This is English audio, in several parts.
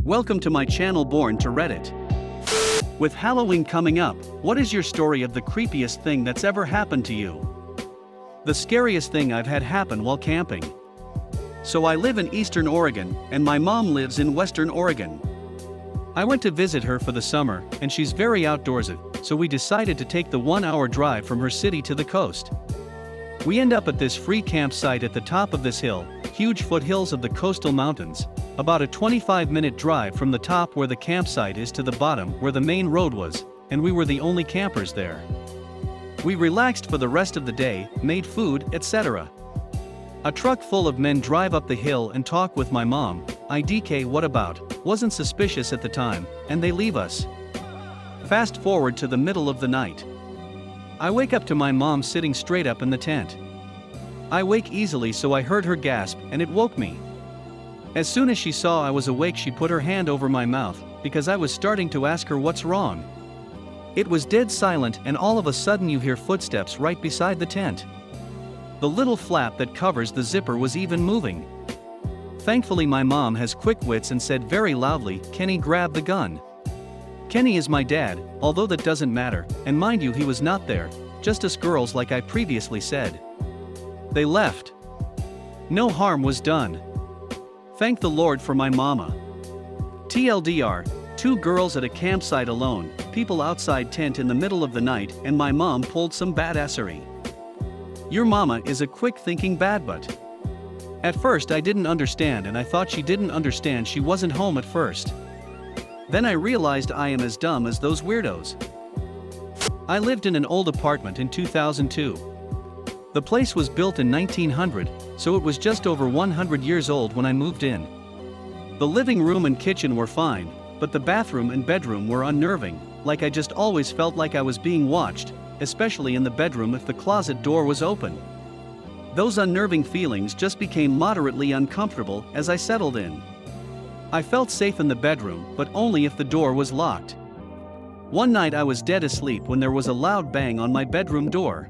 Welcome to my channel BornToReddit. With Halloween coming up, what is your story of the creepiest thing that's ever happened to you? The scariest thing I've had happen while camping. So I live in Eastern Oregon, and my mom lives in Western Oregon. I went to visit her for the summer, and she's very outdoorsy, so we decided to take the 1-hour drive from her city to the coast. We end up at this free campsite at the top of this hill, huge foothills of the coastal mountains, about a 25-minute drive from the top where the campsite is to the bottom where the main road was, and we were the only campers there. We relaxed for the rest of the day, made food, etc. A truck full of men drive up the hill and talk with my mom. IDK what about, wasn't suspicious at the time, and they leave us. Fast forward to the middle of the night. I wake up to my mom sitting straight up in the tent. I wake easily, so I heard her gasp, and it woke me. As soon as she saw I was awake, she put her hand over my mouth, because I was starting to ask her what's wrong. It was dead silent, and all of a sudden you hear footsteps right beside the tent. The little flap that covers the zipper was even moving. Thankfully my mom has quick wits and said very loudly, "Kenny, grab the gun." Kenny is my dad, although that doesn't matter, and mind you, he was not there, just us girls like I previously said. They left. No harm was done. Thank the Lord for my mama. TLDR, 2 girls at a campsite alone, people outside tent in the middle of the night, and my mom pulled some badassery. Your mama is a quick-thinking badbutt. At first I didn't understand, and I thought she didn't understand she wasn't home at first. Then I realized I am as dumb as those weirdos. I lived in an old apartment in 2002. The place was built in 1900, so it was just over 100 years old when I moved in. The living room and kitchen were fine, but the bathroom and bedroom were unnerving, like I just always felt like I was being watched, especially in the bedroom if the closet door was open. Those unnerving feelings just became moderately uncomfortable as I settled in. I felt safe in the bedroom, but only if the door was locked. One night I was dead asleep when there was a loud bang on my bedroom door.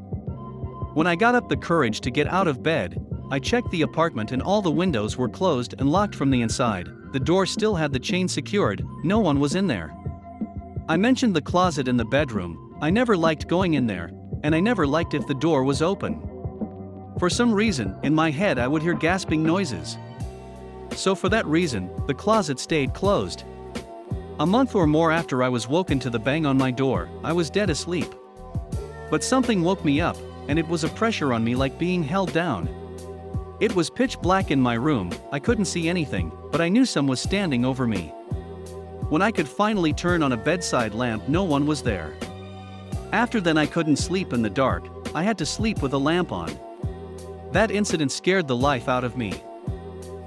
When I got up the courage to get out of bed, I checked the apartment and all the windows were closed and locked from the inside. The door still had the chain secured, no one was in there. I mentioned the closet in the bedroom. I never liked going in there, and I never liked if the door was open. For some reason, in my head I would hear gasping noises. So for that reason, the closet stayed closed. A month or more after I was woken to the bang on my door, I was dead asleep. But something woke me up, and it was a pressure on me like being held down. It was pitch black in my room, I couldn't see anything, but I knew someone was standing over me. When I could finally turn on a bedside lamp, no one was there. After then I couldn't sleep in the dark, I had to sleep with a lamp on. That incident scared the life out of me.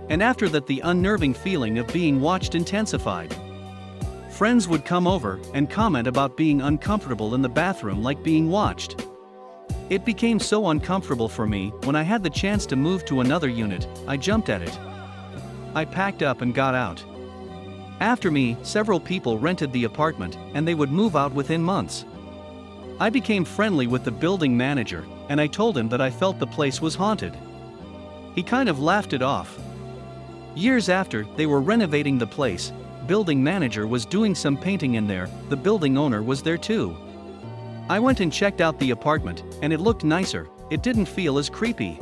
And after that the unnerving feeling of being watched intensified. Friends would come over and comment about being uncomfortable in the bathroom like being watched. It became so uncomfortable for me. When I had the chance to move to another unit, I jumped at it. I packed up and got out. After me, several people rented the apartment, and they would move out within months. I became friendly with the building manager, and I told him that I felt the place was haunted. He kind of laughed it off. Years after, they were renovating the place. Building manager was doing some painting in there, the building owner was there too. I went and checked out the apartment, and it looked nicer, it didn't feel as creepy.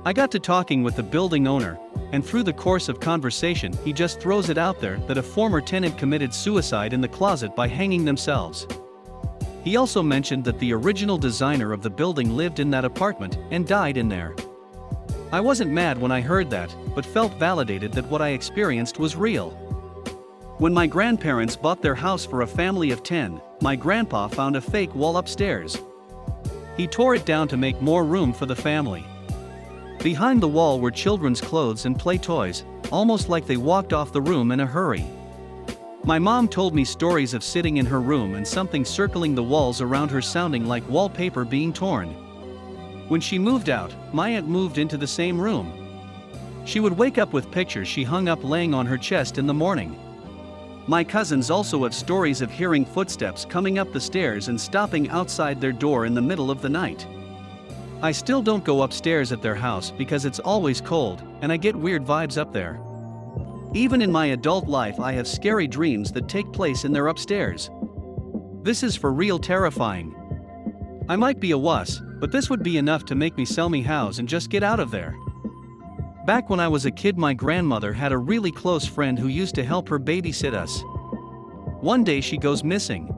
I got to talking with the building owner, and through the course of conversation he just throws it out there that a former tenant committed suicide in the closet by hanging themselves. He also mentioned that the original designer of the building lived in that apartment and died in there. I wasn't mad when I heard that, but felt validated that what I experienced was real. When my grandparents bought their house for a family of 10, my grandpa found a fake wall upstairs. He tore it down to make more room for the family. Behind the wall were children's clothes and play toys, almost like they walked off the room in a hurry. My mom told me stories of sitting in her room and something circling the walls around her sounding like wallpaper being torn. When she moved out, my aunt moved into the same room. She would wake up with pictures she hung up laying on her chest in the morning. My cousins also have stories of hearing footsteps coming up the stairs and stopping outside their door in the middle of the night. I still don't go upstairs at their house because it's always cold, and I get weird vibes up there. Even in my adult life I have scary dreams that take place in their upstairs. This is for real terrifying. I might be a wuss, but this would be enough to make me sell me house and just get out of there. Back when I was a kid, my grandmother had a really close friend who used to help her babysit us. One day she goes missing.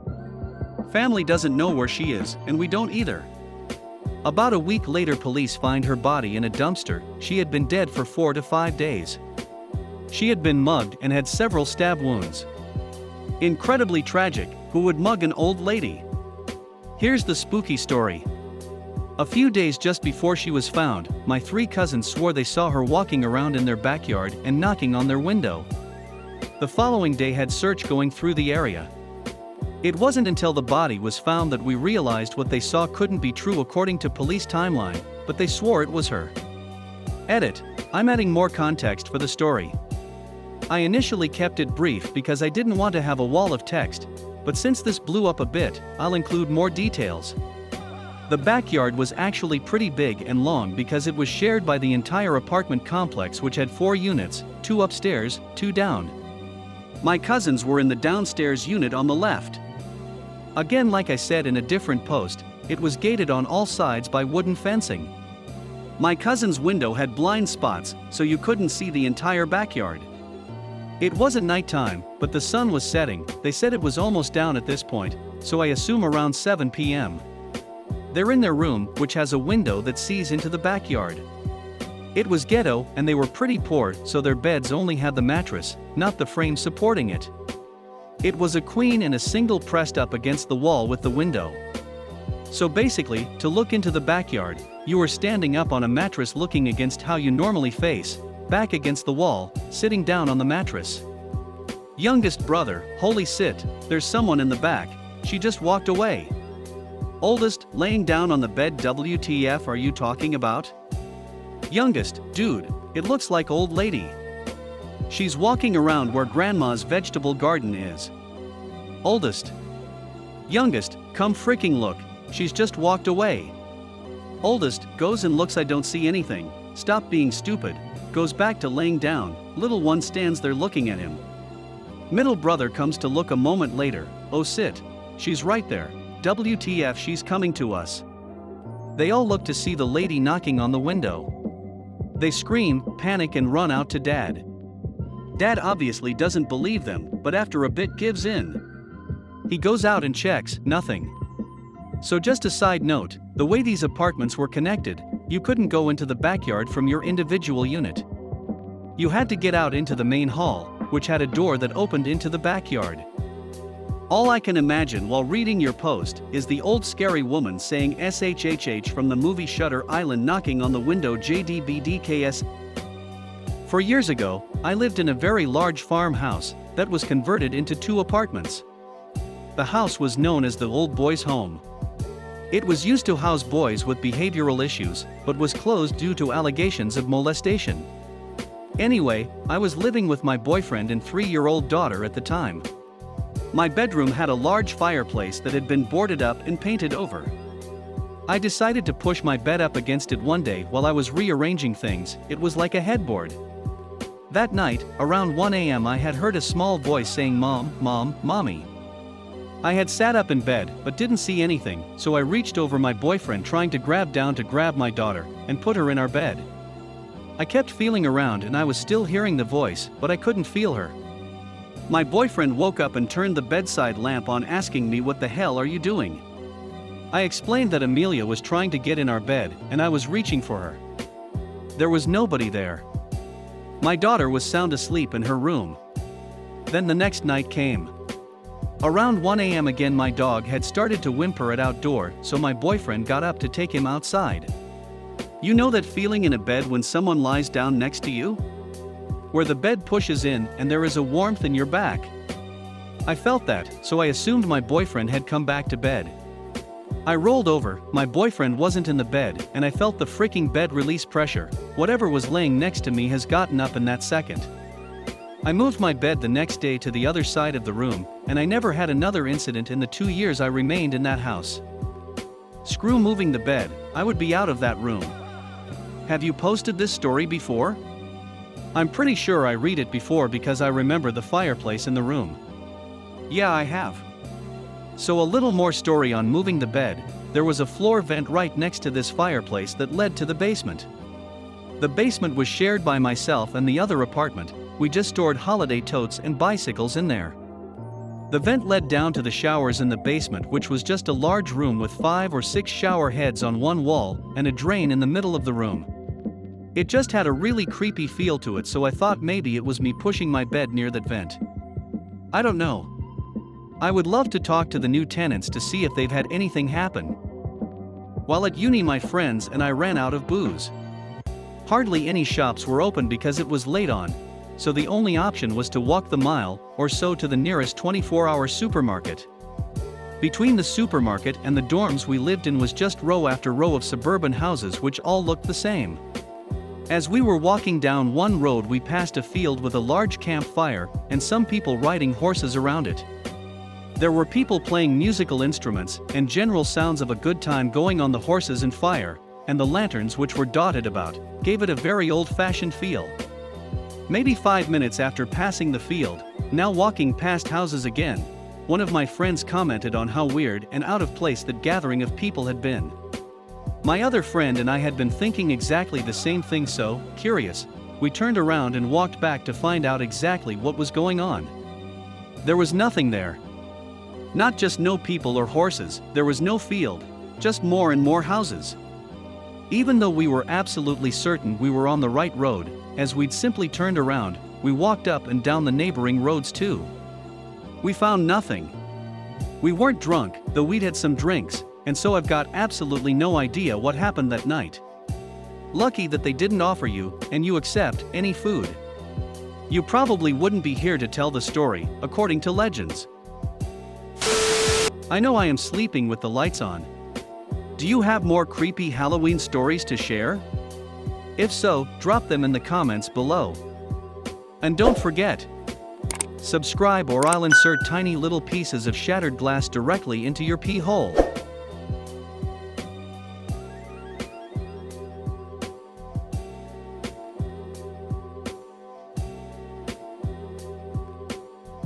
Family doesn't know where she is, and we don't either. About a week later, police find her body in a dumpster. She had been dead for 4 to 5 days. She had been mugged and had several stab wounds. Incredibly tragic. Who would mug an old lady? Here's the spooky story. A few days just before she was found, my 3 cousins swore they saw her walking around in their backyard and knocking on their window. The following day had search going through the area. It wasn't until the body was found that we realized what they saw couldn't be true according to police timeline, but they swore it was her. Edit. I'm adding more context for the story. I initially kept it brief because I didn't want to have a wall of text, but since this blew up a bit, I'll include more details. The backyard was actually pretty big and long because it was shared by the entire apartment complex, which had 4 units, 2 upstairs, 2 down. My cousins were in the downstairs unit on the left. Again, like I said in a different post, it was gated on all sides by wooden fencing. My cousin's window had blind spots, so you couldn't see the entire backyard. It wasn't nighttime, but the sun was setting. They said it was almost down at this point, so I assume around 7 p.m. They're in their room, which has a window that sees into the backyard. It was ghetto, and they were pretty poor, so their beds only had the mattress, not the frame supporting it. It was a queen and a single pressed up against the wall with the window. So basically, to look into the backyard, you were standing up on a mattress looking against how you normally face, back against the wall, sitting down on the mattress. Youngest brother, holy shit, there's someone in the back, she just walked away. Oldest, laying down on the bed, WTF are you talking about? Youngest, dude, it looks like old lady. She's walking around where grandma's vegetable garden is. Oldest. Youngest, come freaking look, she's just walked away. Oldest, goes and looks, I don't see anything, stop being stupid, goes back to laying down, little one stands there looking at him. Middle brother comes to look a moment later, oh shit, she's right there, WTF she's coming to us. They all look to see the lady knocking on the window. They scream, panic and run out to Dad. Dad obviously doesn't believe them, but after a bit gives in. He goes out and checks, nothing. So just a side note, the way these apartments were connected, you couldn't go into the backyard from your individual unit. You had to get out into the main hall, which had a door that opened into the backyard. All I can imagine while reading your post is the old scary woman saying SHHH from the movie Shutter Island knocking on the window JDBDKS. For years ago, I lived in a very large farmhouse that was converted into 2 apartments. The house was known as the Old Boys' Home. It was used to house boys with behavioral issues, but was closed due to allegations of molestation. Anyway, I was living with my boyfriend and 3-year-old daughter at the time. My bedroom had a large fireplace that had been boarded up and painted over. I decided to push my bed up against it one day while I was rearranging things. It was like a headboard. That night, around 1 a.m. I had heard a small voice saying mom, mom, mommy. I had sat up in bed but didn't see anything, so I reached over my boyfriend trying to grab my daughter and put her in our bed. I kept feeling around and I was still hearing the voice, but I couldn't feel her. My boyfriend woke up and turned the bedside lamp on, asking me, what the hell are you doing? I explained that Amelia was trying to get in our bed and I was reaching for her. There was nobody there. My daughter was sound asleep in her room. Then the next night came. Around 1 a.m. again my dog had started to whimper at outdoor, so my boyfriend got up to take him outside. You know that feeling in a bed when someone lies down next to you? Where the bed pushes in and there is a warmth in your back. I felt that, so I assumed my boyfriend had come back to bed. I rolled over, my boyfriend wasn't in the bed, and I felt the freaking bed release pressure. Whatever was laying next to me has gotten up in that second. I moved my bed the next day to the other side of the room, and I never had another incident in the 2 years I remained in that house. Screw moving the bed, I would be out of that room. Have you posted this story before? I'm pretty sure I read it before because I remember the fireplace in the room. Yeah, I have. So a little more story on moving the bed. There was a floor vent right next to this fireplace that led to the basement. The basement was shared by myself and the other apartment. We just stored holiday totes and bicycles in there. The vent led down to the showers in the basement, which was just a large room with 5 or 6 shower heads on one wall and a drain in the middle of the room. It just had a really creepy feel to it, so I thought maybe it was me pushing my bed near that vent. I don't know. I would love to talk to the new tenants to see if they've had anything happen. While at uni, my friends and I ran out of booze. Hardly any shops were open because it was late on, so the only option was to walk the mile or so to the nearest 24-hour supermarket. Between the supermarket and the dorms we lived in was just row after row of suburban houses which all looked the same. As we were walking down one road, we passed a field with a large campfire and some people riding horses around it. There were people playing musical instruments and general sounds of a good time going on. The horses and fire, and the lanterns which were dotted about, gave it a very old-fashioned feel. Maybe 5 minutes after passing the field, now walking past houses again, one of my friends commented on how weird and out of place that gathering of people had been. My other friend and I had been thinking exactly the same thing, so, curious, we turned around and walked back to find out exactly what was going on. There was nothing there. Not just no people or horses, there was no field, just more and more houses. Even though we were absolutely certain we were on the right road, as we'd simply turned around, we walked up and down the neighboring roads too. We found nothing. We weren't drunk, though we'd had some drinks, and so I've got absolutely no idea what happened that night. Lucky that they didn't offer you, and you accept, any food. You probably wouldn't be here to tell the story, according to legends. I know I am sleeping with the lights on. Do you have more creepy Halloween stories to share? If so, drop them in the comments below. And don't forget, subscribe or I'll insert tiny little pieces of shattered glass directly into your pee hole.